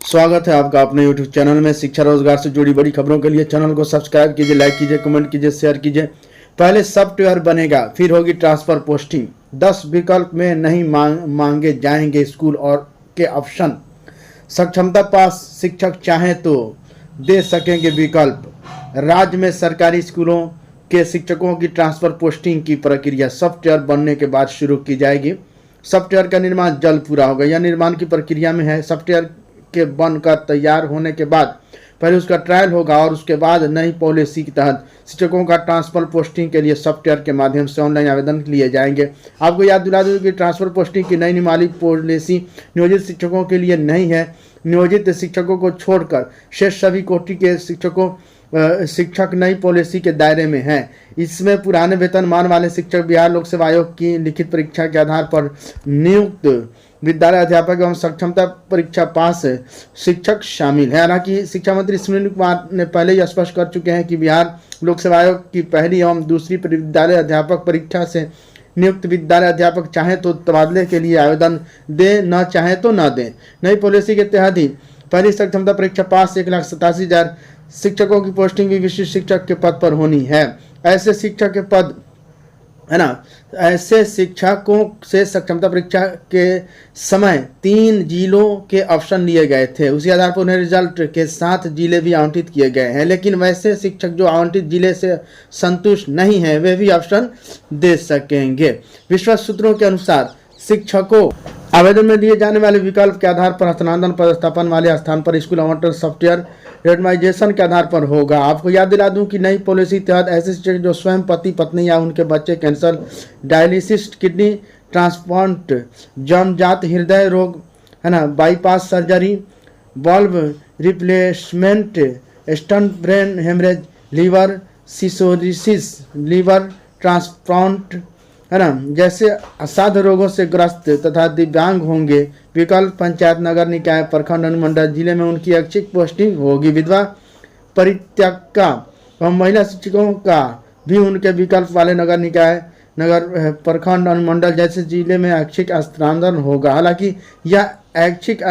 स्वागत है आपका अपने YouTube चैनल में। शिक्षा रोजगार से जुड़ी बड़ी खबरों के लिए चैनल को सब्सक्राइब कीजिए, लाइक कीजिए, कमेंट कीजिए, शेयर कीजिए। पहले सॉफ्टवेयर बनेगा, फिर होगी ट्रांसफर पोस्टिंग। 10 विकल्प में नहीं मांगे जाएंगे स्कूल और के ऑप्शन। सक्षमता पास शिक्षक चाहें तो दे सकेंगे विकल्प। राज्य में सरकारी स्कूलों के शिक्षकों की ट्रांसफर पोस्टिंग की प्रक्रिया सॉफ्टवेयर बनने के बाद शुरू की जाएगी। सॉफ्टवेयर का निर्माण जल्द पूरा होगा। यह निर्माण की प्रक्रिया में है। सॉफ्टवेयर के बनकर तैयार होने के बाद पहले उसका ट्रायल होगा और उसके बाद नई पॉलिसी के तहत शिक्षकों का ट्रांसफर पोस्टिंग के लिए सॉफ्टवेयर के माध्यम से ऑनलाइन आवेदन लिए जाएंगे। आपको याद दिला दूं कि ट्रांसफर पोस्टिंग की नई नियमावली पॉलिसी नियोजित शिक्षकों के लिए नहीं है। नियोजित शिक्षकों को छोड़कर शेष सभी कोटि के शिक्षक नई पॉलिसी के दायरे में हैं। इसमें पुराने वेतनमान वाले शिक्षक बिहार लोक सेवा आयोग की लिखित परीक्षा के आधार पर नियुक्त विद्यालय अध्यापक एवं सक्षमता परीक्षा पास शिक्षक शामिल है। हालांकि शिक्षा मंत्री सुनील कुमार ने पहले ही स्पष्ट कर चुके हैं कि बिहार लोक सेवा आयोग की पहली एवं दूसरी विद्यालय अध्यापक परीक्षा से नियुक्त विद्यालय अध्यापक चाहे तो तबादले के लिए आवेदन दे, न चाहे तो न दे। नई पॉलिसी के तहत ही पहली सक्षमता परीक्षा पास 1,87,000 शिक्षकों की पोस्टिंग भी विशिष्ट शिक्षक के पद पर होनी है। ऐसे शिक्षक के पद है ना, ऐसे शिक्षकों से सक्षमता परीक्षा के समय 3 जिलों के ऑप्शन लिए गए थे। उसी आधार पर उन्हें रिजल्ट के साथ जिले भी आवंटित किए गए हैं। लेकिन वैसे शिक्षक जो आवंटित जिले से संतुष्ट नहीं है वे भी ऑप्शन दे सकेंगे। विश्वस्त सूत्रों के अनुसार शिक्षकों आवेदन में दिए जाने वाले विकल्प के आधार पर हस्तांतरण पदस्थापन वाले स्थान पर स्कूल आवंटन सॉफ्टवेयर रेंडमाइजेशन के आधार पर होगा। आपको याद दिला दूं कि नई पॉलिसी के तहत ऐसे शिक्षक जो स्वयं पति पत्नी या उनके बच्चे कैंसर, डायलिसिस, किडनी ट्रांसप्लांट, जन्मजात हृदय रोग है ना, बाईपास सर्जरी, बल्ब replacement, stent brain haemorrhage, liver cirrhosis, liver transplant है ना जैसे असाध्य रोगों से ग्रस्त तथा दिव्यांग होंगे। विकल्प पंचायत, नगर निकाय, प्रखंड, अनुमंडल, जिले में उनकी ऐच्छिक पोस्टिंग होगी। विधवा परित्यक्ता एवं महिला शिक्षकों का भी उनके विकल्प वाले नगर निकाय, नगर, प्रखंड, अनुमंडल जैसे जिले में ऐच्छिक स्थानांतरण होगा। हालांकि यह ऐच्छिक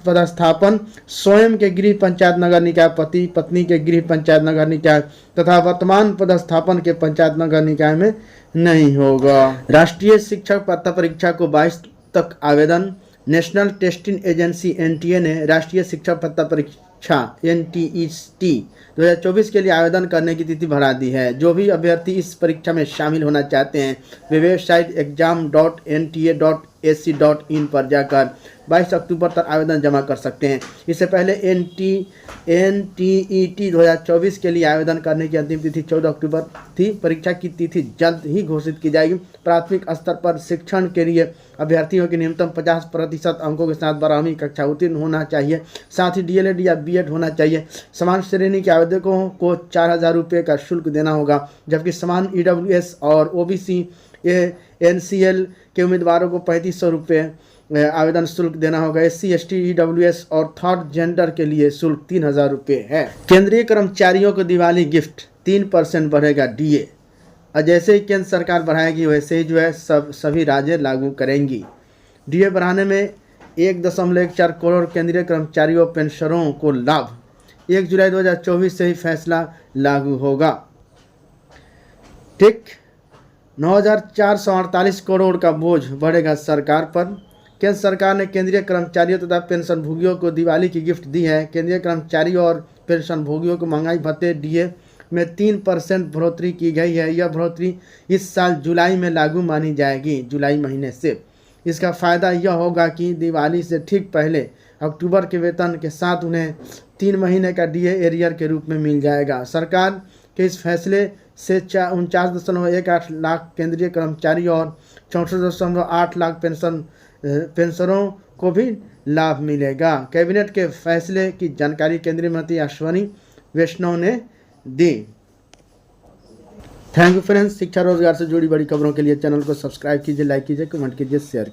पदस्थापन स्वयं के गृह पंचायत नगर निकाय, पति पत्नी के गृह पंचायत नगर निकाय तथा वर्तमान पदस्थापन के पंचायत नगर निकाय में नहीं होगा। राष्ट्रीय शिक्षक पात्रता परीक्षा को 22 तक आवेदन। नेशनल टेस्टिंग एजेंसी NTA ने राष्ट्रीय शिक्षक पात्रता परीक्षा NTET 2024 के लिए आवेदन करने की तिथि बढ़ा दी है। जो भी अभ्यर्थी इस परीक्षा में शामिल होना चाहते हैं वे वेबसाइट exam.nta.ac.in पर जाकर 22 अक्टूबर तक आवेदन जमा कर सकते हैं। इससे पहले NTET 2024 के लिए आवेदन करने की अंतिम तिथि 14 अक्टूबर थी। परीक्षा की तिथि जल्द ही घोषित की जाएगी। प्राथमिक स्तर पर शिक्षण के लिए अभ्यर्थियों के न्यूनतम 50% अंकों के साथ 12वीं कक्षा उत्तीर्ण होना चाहिए। साथ ही DLED या BEd होना चाहिए। समान श्रेणी के आवेदकों को 4,000 रुपये का शुल्क देना होगा, जबकि समान EWS और OBC NCL के उम्मीदवारों को 3,500 रुपये आवेदन शुल्क देना होगा। SC ST EWS और थर्ड जेंडर के लिए शुल्क 3,000 रुपये है। केंद्रीय कर्मचारियों को दिवाली गिफ्ट 3% बढ़ेगा DA। और जैसे ही केंद्र सरकार बढ़ाएगी वैसे ही जो है सभी राज्य लागू करेंगी। DA बढ़ाने में 1.4 करोड़ केंद्रीय कर्मचारियों पेंशनरों को लाभ। 1 जुलाई 2024 से ही फैसला लागू होगा। ठीक, 9,448 करोड़ का बोझ बढ़ेगा सरकार पर। केंद्र सरकार ने केंद्रीय कर्मचारियों तथा पेंशनभोगियों को दिवाली की गिफ्ट दी है। केंद्रीय कर्मचारियों और पेंशनभोगियों को महंगाई भत्ते DA में 3% बढ़ोतरी की गई है। यह बढ़ोतरी इस साल जुलाई में लागू मानी जाएगी, जुलाई महीने से। इसका फ़ायदा यह होगा कि दिवाली से ठीक पहले अक्टूबर के वेतन के साथ उन्हें 3 महीने का DA एरियर के रूप में मिल जाएगा। सरकार के इस फैसले से 49.18 लाख केंद्रीय कर्मचारी और 64.8 लाख पेंशनरों को भी लाभ मिलेगा। कैबिनेट के फैसले की जानकारी केंद्रीय मंत्री अश्विनी वैष्णव ने दी। Thank you friends. शिक्षा रोजगार से जुड़ी बड़ी खबरों के लिए चैनल को सब्सक्राइब कीजिए, लाइक कीजिए, कमेंट कीजिए, शेयर कीजिए।